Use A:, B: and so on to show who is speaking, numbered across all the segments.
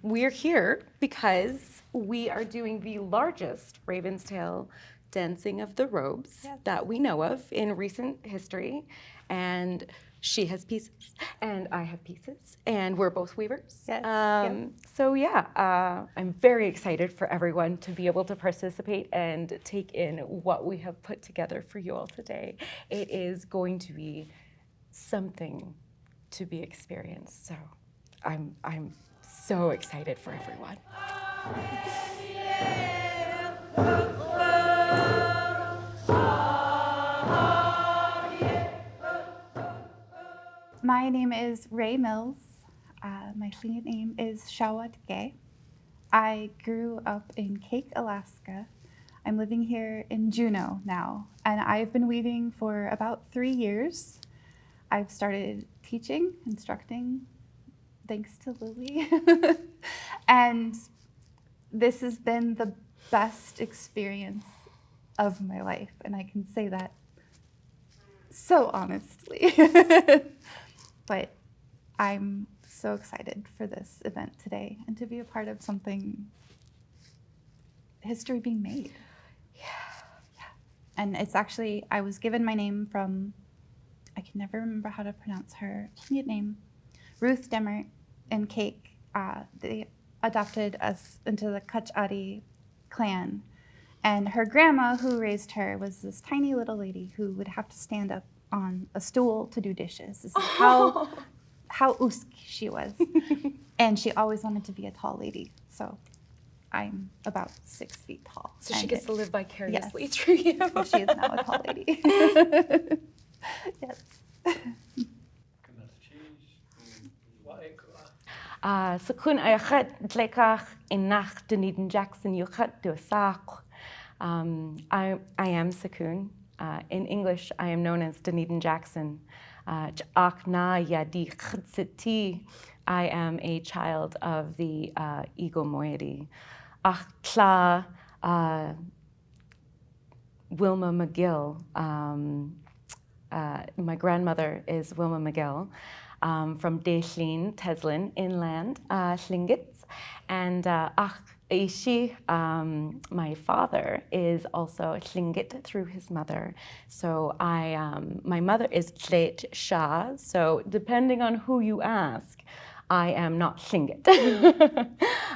A: we're here because we are doing the largest Raven's Tail dancing of the robes that we know of in recent history. And she has pieces, and I have pieces, and we're both weavers. So yeah, I'm very excited for everyone to be able to participate and take in what we have put together for you all today. It is going to be something to be experienced. So I'm so excited for everyone.
B: My name is Ray Mills. My Tlingit name is Shaawat. I grew up in Cake, Alaska. I'm living here in Juneau now, and I've been weaving for about 3 years. I've started teaching, instructing, thanks to Lily. And this has been the best experience of my life, and I can say that so honestly. But I'm so excited for this event today and to be a part of something, history being made. Yeah. And it's actually, I was given my name from, I can never remember how to pronounce her name, Ruth Demert and Cake. They adopted us into the Kachari clan. And her grandma, who raised her, was this tiny little lady who would have to stand up on a stool to do dishes. This is how usk she was. And she always wanted to be a tall lady. So I'm about 6 feet tall.
A: So she gets to live vicariously
B: yes.
A: through you.
B: So she is now a tall lady. Yes.
A: Shaakóon ayachat dlekach in nach Donedin Jackson yuchat duasak. I am Shaakóon. In English, I am known as Donedin Jackson. I am a child of the Eagle moiety. Wilma McGill. My grandmother is Wilma McGill from Deishlin, Teslin, inland, Tlingit. And Ishi, my father, is also Tlingit through his mother. So my mother is Tleit Shah. So depending on who you ask, I am not Tlingit.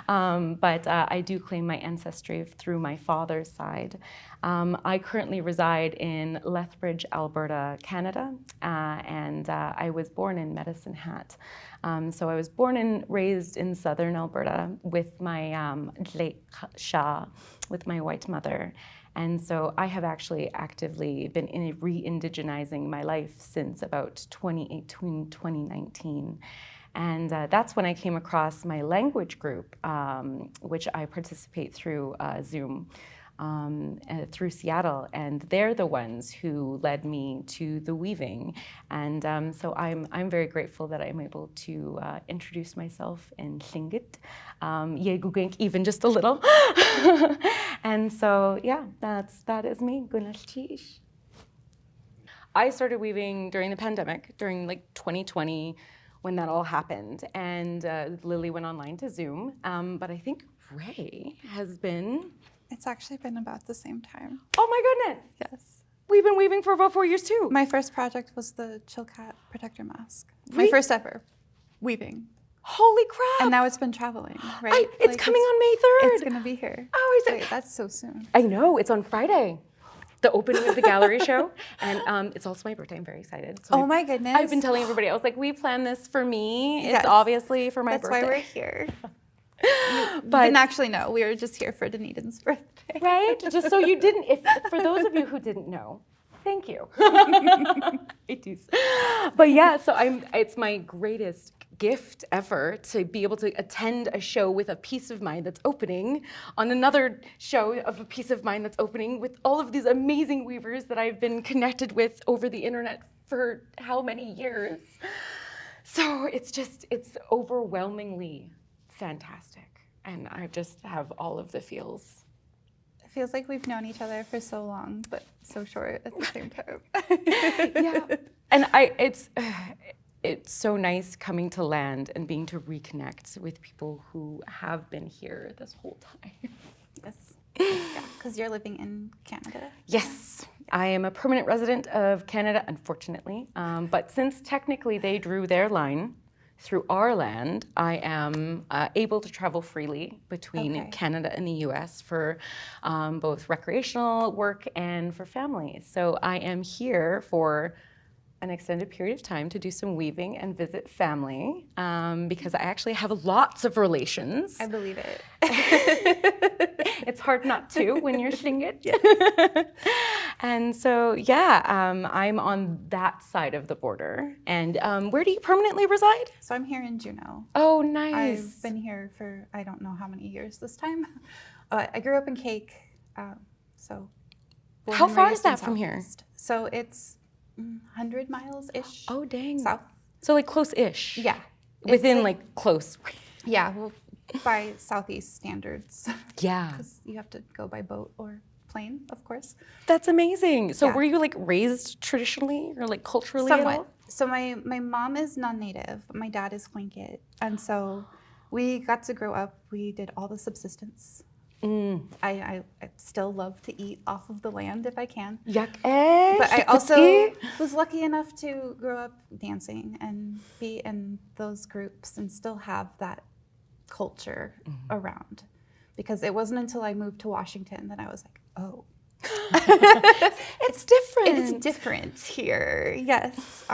A: But I do claim my ancestry through my father's side. I currently reside in Lethbridge, Alberta, Canada, and I was born in Medicine Hat. So I was born and raised in southern Alberta with my Tleit Shah, with my white mother. And so I have actually actively been re-indigenizing my life since about 2018, 2019. And that's when I came across my language group, which I participate through Zoom, through Seattle. And they're the ones who led me to the weaving. And so I'm very grateful that I'm able to introduce myself in Tlingit, Yéil Koowú, even just a little. And so, yeah, that is me, Gunalchéesh. I started weaving during the pandemic, during like 2020, when that all happened, and Lily went online to Zoom, but I think Ray has been...
B: It's actually been about the same time.
A: Oh my goodness!
B: Yes.
A: We've been weaving for about 4 years too.
B: My first project was the Chilkat protector mask. My first ever weaving.
A: Holy crap!
B: And now it's been traveling, right?
A: It's coming on May 3rd.
B: It's gonna be here.
A: Oh, is it?
B: Wait, that's so soon.
A: I know, it's on Friday. The opening of the gallery show, and it's also my birthday. I'm very excited. So
B: oh my goodness!
A: I've been telling everybody. I was like, we planned this for me. It's obviously for my birthday.
B: That's why we're here. But didn't actually know. We were just here for Donedin's birthday,
A: right? Just so you didn't. For those of you who didn't know, thank you. It is. But yeah, so it's my greatest gift ever to be able to attend a show with a piece of mine that's opening, on another show of a piece of mine that's opening with all of these amazing weavers that I've been connected with over the internet for how many years. So it's overwhelmingly fantastic. And I just have all of the feels.
B: It feels like we've known each other for so long, but so short at the same time.
A: Yeah. And it's so nice coming to land and being to reconnect with people who have been here this whole time.
B: Yes. Yeah, because you're living in Canada.
A: Yes, I am a permanent resident of Canada, unfortunately. But since technically they drew their line through our land, I am able to travel freely between Canada and the US for both recreational work and for family. So I am here for an extended period of time to do some weaving and visit family because I actually have lots of relations.
B: I believe it.
A: It's hard not to when you're Tlingit. Yes. And so, yeah, I'm on that side of the border. And where do you permanently reside?
B: So I'm here in Juneau.
A: Oh, nice.
B: I've been here for I don't know how many years this time. I grew up in Cake, so.
A: How far is that from here?
B: So it's 100 miles-ish.
A: Oh, dang.
B: South.
A: So like close-ish.
B: Yeah.
A: Within like close.
B: Yeah, well, by Southeast standards.
A: Yeah.
B: Because you have to go by boat or plane, of course.
A: That's amazing. So were you like raised traditionally or like culturally
B: Somewhat.
A: at all?
B: So my mom is non-native, but my dad is Tlingit. And so we got to grow up. We did all the subsistence. I still love to eat off of the land if I can. But I also was lucky enough to grow up dancing and be in those groups and still have that culture around. Because it wasn't until I moved to Washington that I was like, oh.
A: It's different.
B: It's different here, yes.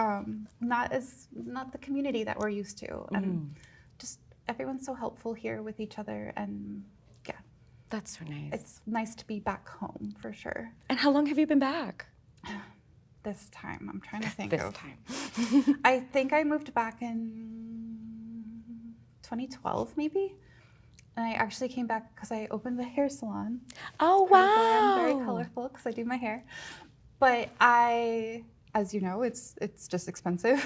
B: Not the community that we're used to. And just everyone's so helpful here with each other and
A: that's so nice.
B: It's nice to be back home, for sure.
A: And how long have you been back?
B: This time, I'm trying to think
A: this time.
B: I think I moved back in 2012, maybe. And I actually came back because I opened the hair salon.
A: Oh, wow.
B: I'm very colorful because I do my hair. But as you know, it's just expensive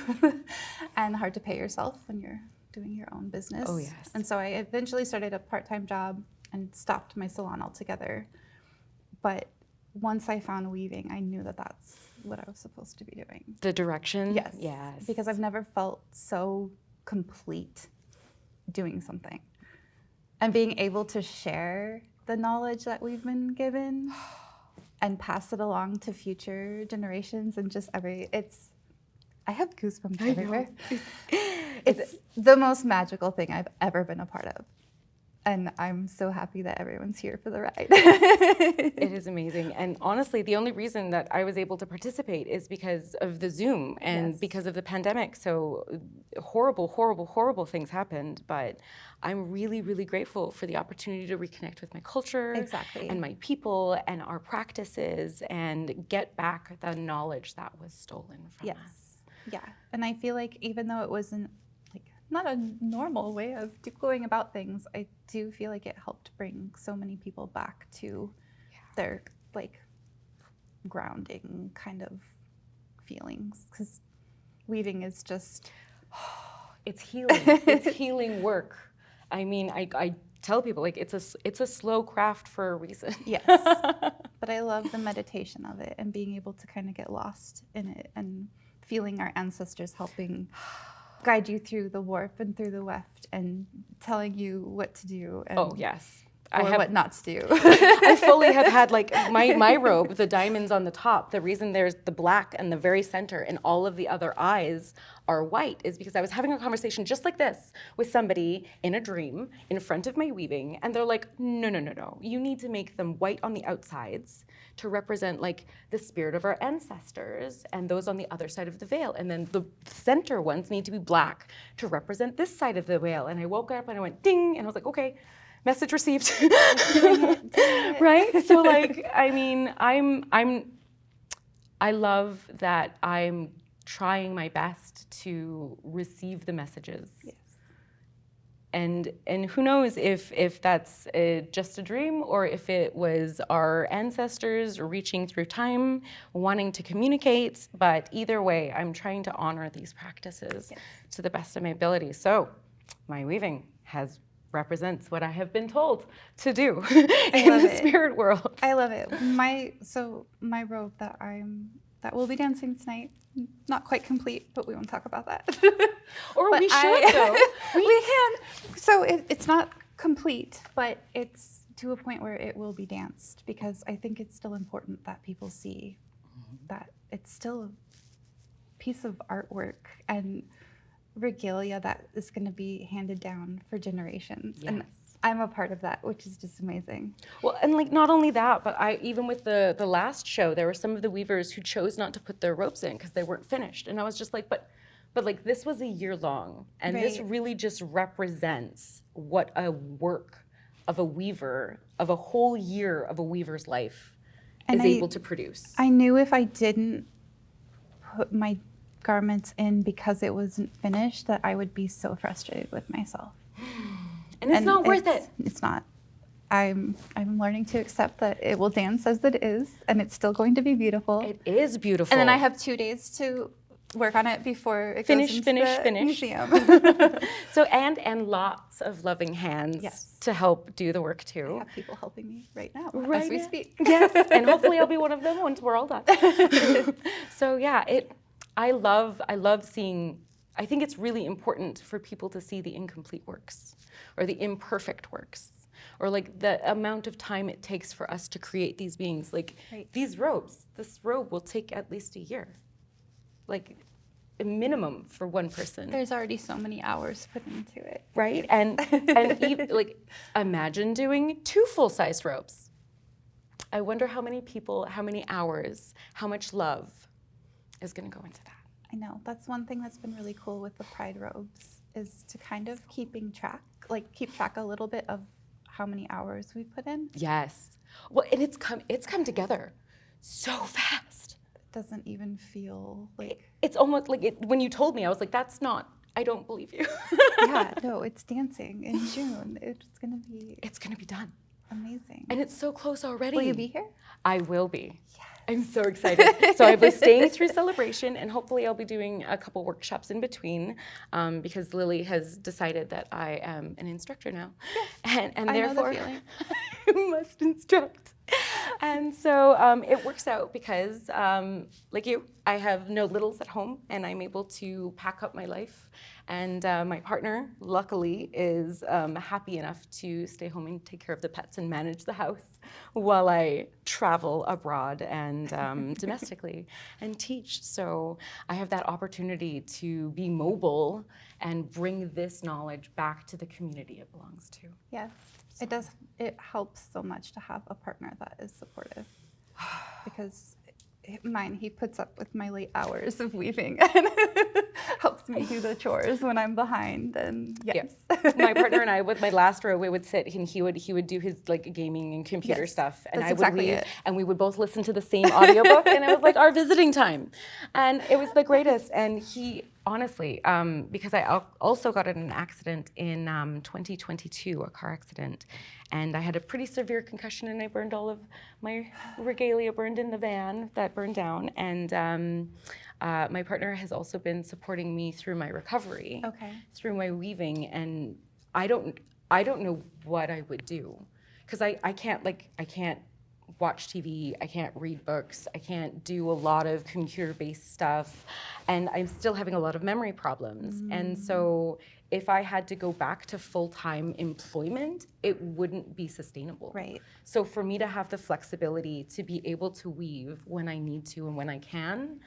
B: and hard to pay yourself when you're doing your own business.
A: Oh, yes.
B: And so I eventually started a part-time job and stopped my salon altogether. But once I found weaving, I knew that that's what I was supposed to be doing.
A: The direction?
B: Yes.
A: Yes.
B: Because I've never felt so complete doing something. And being able to share the knowledge that we've been given and pass it along to future generations and just I have goosebumps everywhere. It's the most magical thing I've ever been a part of. And I'm so happy that everyone's here for the ride.
A: It is amazing. And honestly, the only reason that I was able to participate is because of the Zoom and because of the pandemic. So horrible, horrible, horrible things happened. But I'm really, really grateful for the opportunity to reconnect with my culture and my people and our practices and get back the knowledge that was stolen from us.
B: Yeah. And I feel like even though it wasn't not a normal way of going about things, I do feel like it helped bring so many people back to their grounding kind of feelings, because weaving is just
A: it's healing. It's healing work. I mean, I tell people it's a slow craft for a reason.
B: Yes. But I love the meditation of it and being able to kind of get lost in it and feeling our ancestors helping guide you through the warp and through the weft and telling you what to do and what not to do.
A: I fully have had my robe, the diamonds on the top. The reason there's the black in the very center and all of the other eyes are white is because I was having a conversation just like this with somebody in a dream in front of my weaving, and they're like, no. You need to make them white on the outsides to represent the spirit of our ancestors and those on the other side of the veil. And then the center ones need to be black to represent this side of the veil. And I woke up and I went ding, and I was like, okay, message received. Right? So I mean, I love that I'm trying my best to receive the messages.
B: Yes.
A: And who knows if that's just a dream or if it was our ancestors reaching through time, wanting to communicate. But either way, I'm trying to honor these practices to the best of my ability. So my weaving represents what I have been told to do in the spirit world.
B: I love it. My robe that I'm that will be dancing tonight. Not quite complete, but we won't talk about that.
A: Or
B: But
A: we should, though.
B: We can. So it's not complete, but it's to a point where it will be danced, because I think it's still important that people see that it's still a piece of artwork and regalia that is going to be handed down for generations.
A: Yes.
B: And I'm a part of that, which is just amazing.
A: Well, and like not only that, but even with the last show, there were some of the weavers who chose not to put their ropes in because they weren't finished, and I was just like, but like this was a year long, and this really just represents what a work of a weaver, of a whole year of a weaver's life, is able to produce.
B: I knew if I didn't put my garments in because it wasn't finished, that I would be so frustrated with myself.
A: And it's not worth it.
B: It's not. I'm learning to accept that it will dance as it is, and it's still going to be beautiful.
A: It is beautiful.
B: And then I have 2 days to work on it before it goes into the museum.
A: So and lots of loving hands to help do the work too.
B: I have people helping me right now as we speak.
A: Yes, and hopefully I'll be one of them once we're all done. So yeah, I love seeing. I think it's really important for people to see the incomplete works or the imperfect works, or like the amount of time it takes for us to create these beings. Like these robes, this robe will take at least a year, like a minimum for one person.
B: There's already so many hours put into it.
A: Right, and even, like imagine doing 2 full-size robes. I wonder how many people, how many hours, how much love is going to go into that.
B: I know. That's one thing that's been really cool with the Pride robes, is to kind of keep track a little bit of how many hours we put in.
A: Yes. Well, and it's come together so fast.
B: It doesn't even feel like...
A: It's almost like when you told me, I was like, that's not, I don't believe you.
B: Yeah, no, it's dancing in June. It's going to be
A: done.
B: Amazing.
A: And it's so close already.
B: Will you be here?
A: I will be.
B: Yes.
A: I'm so excited. So I was staying through celebration, and hopefully I'll be doing a couple workshops in between, because Lily has decided that I am an instructor now, and therefore I must instruct. And so it works out because, like you, I have no littles at home, and I'm able to pack up my life. And my partner, luckily, is happy enough to stay home and take care of the pets and manage the house while I travel abroad and domestically and teach. So I have that opportunity to be mobile and bring this knowledge back to the community it belongs to.
B: Yes, it does. It helps so much to have a partner that is supportive, because he puts up with my late hours of weaving and helps me do the chores when I'm behind. And yes.
A: My partner and I, with my last row, we would sit and he would do his like gaming and computer stuff, and I would weave, and we would both listen to the same audiobook, and it was like our visiting time, and it was the greatest. And he honestly, because I also got in an accident in 2022, a car accident, and I had a pretty severe concussion, and I burned all of my regalia, burned in the van that burned down. And my partner has also been supporting me through my recovery, through my weaving, and I don't know what I would do, because I can't watch TV, I can't read books, I can't do a lot of computer-based stuff, and I'm still having a lot of memory problems. And so if I had to go back to full-time employment, it wouldn't be sustainable.
B: Right.
A: So for me to have the flexibility to be able to weave when I need to and when I can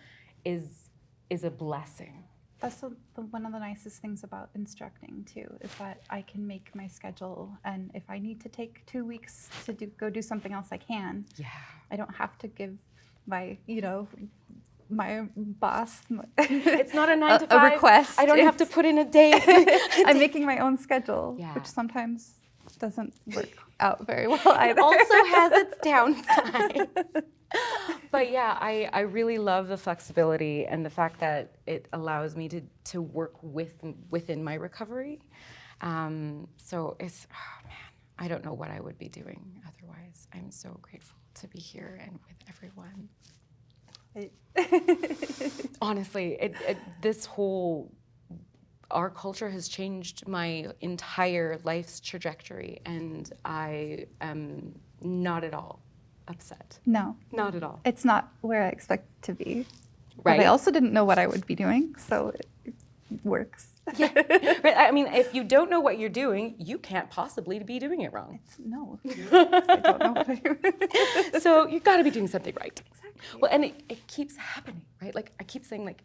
A: is a blessing.
B: That's one of the nicest things about instructing too, is that I can make my schedule, and if I need to take 2 weeks to go do something else, I can.
A: Yeah.
B: I don't have to give my my boss
A: it's not a 9 to 5
B: a request.
A: I don't have to put in a date.
B: I'm making my own schedule, which sometimes doesn't work out very well either.
A: It also has its downside. But yeah, I really love the flexibility and the fact that it allows me to work within my recovery. So it's, oh man, I don't know what I would be doing otherwise. I'm so grateful to be here and with everyone. Honestly, our culture has changed my entire life's trajectory, and I am not at all upset?
B: No,
A: Not at all.
B: it's not where I expect to be.
A: Right.
B: But I also didn't know what I would be doing, so it works.
A: Yeah. Right. I mean, if you don't know what you're doing, you can't possibly be doing it wrong.
B: No, I don't know what I
A: So you've got to be doing something right.
B: Exactly.
A: Well, and it keeps happening, right? Like I keep saying, like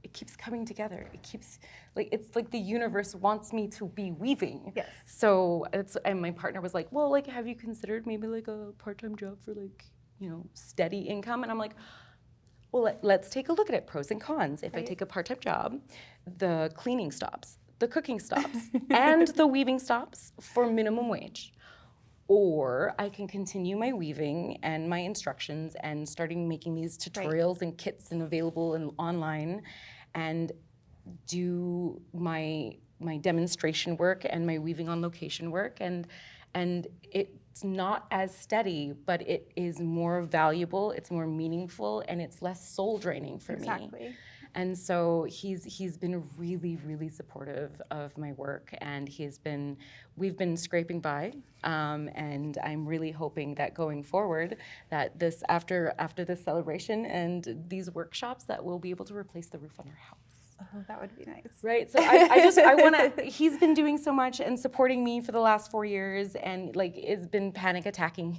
A: it keeps coming together. It keeps it's like the universe wants me to be weaving.
B: Yes.
A: So and my partner was like, well, like have you considered maybe like a part-time job for like, steady income? And I'm like, well, let's take a look at it, pros and cons. If I take a part-time job, the cleaning stops, the cooking stops, and the weaving stops for minimum wage. Or I can continue my weaving and my instructions and starting making these tutorials and kits and available and online and do my demonstration work and my weaving on location work and it's not as steady, but it is more valuable, it's more meaningful, and it's less soul draining for me.
B: Exactly.
A: And so he's been really, really supportive of my work, and we've been scraping by, and I'm really hoping that going forward, that this after this celebration and these workshops, that we'll be able to replace the roof on our house.
B: Oh, that would be nice.
A: Right. So I want to. He's been doing so much and supporting me for the last 4 years, and has been panic attacking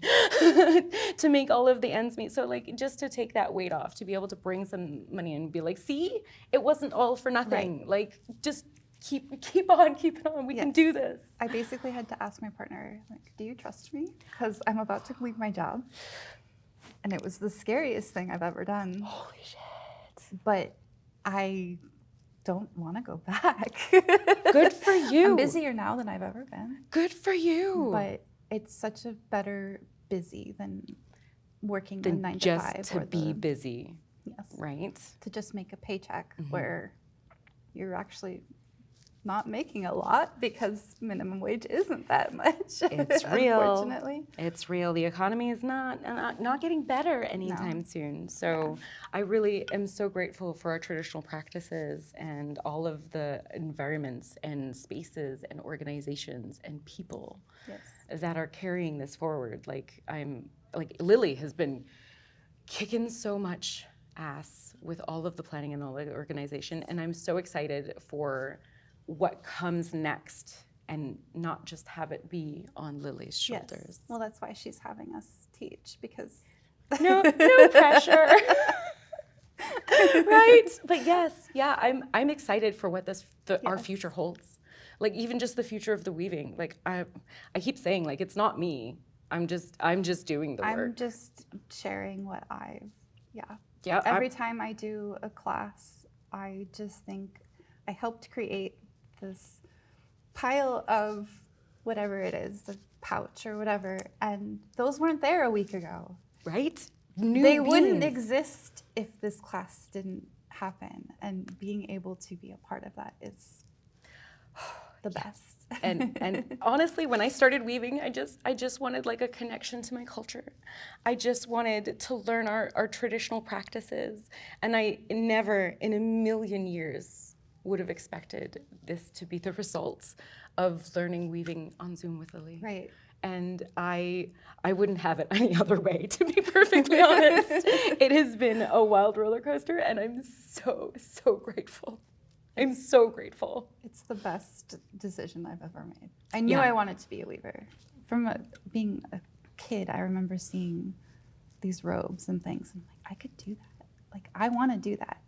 A: to make all of the ends meet. So just to take that weight off, to be able to bring some money and be like, see, it wasn't all for nothing.
B: Right.
A: Just keep on. We can do this.
B: I basically had to ask my partner, do you trust me? Because I'm about to leave my job, and it was the scariest thing I've ever done.
A: Holy shit!
B: But I don't want to go back.
A: Good for you.
B: I'm busier now than I've ever been.
A: Good for you.
B: But it's such a better busy than working
A: than
B: a 9 to
A: just
B: 5.
A: to be busy.
B: Yes.
A: Right.
B: To just make a paycheck where you're actually not making a lot because minimum wage isn't that much.
A: It's real.
B: Unfortunately.
A: It's real. The economy is not getting better anytime soon. So I really am so grateful for our traditional practices and all of the environments and spaces and organizations and people that are carrying this forward. Lily has been kicking so much ass with all of the planning and all the organization, and I'm so excited for what comes next and not just have it be on Lily's shoulders.
B: Yes. Well, that's why she's having us teach, because
A: no pressure. Right? But I'm excited for what our future holds. Even just the future of the weaving. I keep saying it's not me. I'm just doing the work.
B: I'm just sharing what every time I do a class, I just think I helped create this pile of whatever it is, the pouch or whatever, and those weren't there a week ago.
A: Right?
B: They wouldn't exist if this class didn't happen, and being able to be a part of that is the best.
A: And honestly, when I started weaving, I just wanted a connection to my culture. I just wanted to learn our traditional practices, and I never in a million years would have expected this to be the results of learning weaving on Zoom with Lily.
B: Right.
A: And I wouldn't have it any other way, to be perfectly honest. It has been a wild roller coaster, and I'm so, so grateful. I'm so grateful.
B: It's the best decision I've ever made. I knew I wanted to be a weaver. From being a kid, I remember seeing these robes and things, and I could do that. I want to do that.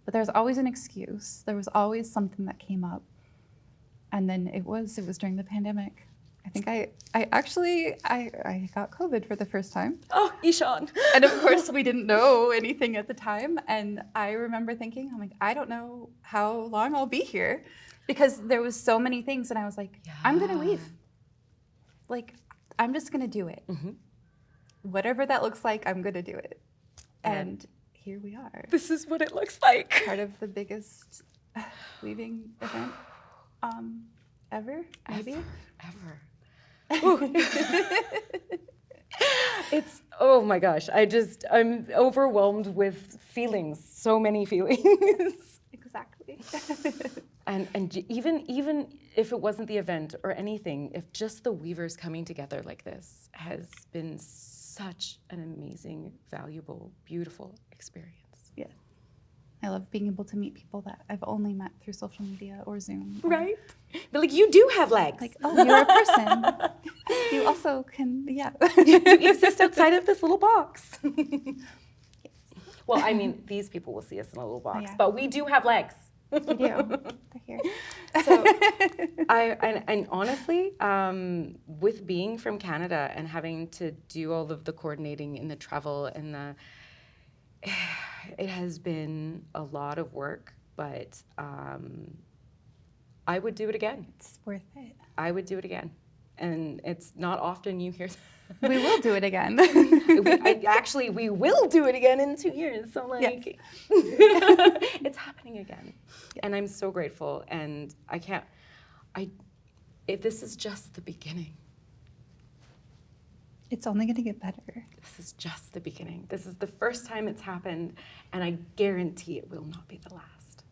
B: But there's always an excuse. There was always something that came up. And then it was during the pandemic. I think I got COVID for the first time.
A: Oh, Ishan.
B: And of course we didn't know anything at the time. And I remember thinking, I don't know how long I'll be here, because there was so many things. And I was like, I'm gonna leave. I'm just gonna do it. Mm-hmm. Whatever that looks like, I'm gonna do it. And here we are.
A: This is what it looks like.
B: Part of the biggest weaving event ever, maybe?
A: Ever. It's, oh my gosh, I'm overwhelmed with feelings, so many feelings.
B: Exactly.
A: And even if it wasn't the event or anything, if just the weavers coming together like this has been such an amazing, valuable, beautiful experience.
B: Yeah. I love being able to meet people that I've only met through social media or Zoom.
A: Right? But like, you do have legs.
B: Like, oh, you're a person. You also can, yeah.
A: You exist outside of this little box. Well, I mean, these people will see us in a little box,
B: yeah.
A: but we do have legs.
B: We do. They're here.
A: So, and honestly, with being from Canada and having to do all of the coordinating and the travel and it has been a lot of work, but I would do it again.
B: It's worth it.
A: I would do it again. And it's not often you hear
B: We will do it again.
A: we will do it again in 2 years. So like, yes. It's happening again. Yes. And I'm so grateful. And if this is just the beginning.
B: It's only going to get better.
A: This is just the beginning. This is the first time it's happened, and I guarantee it will not be the last.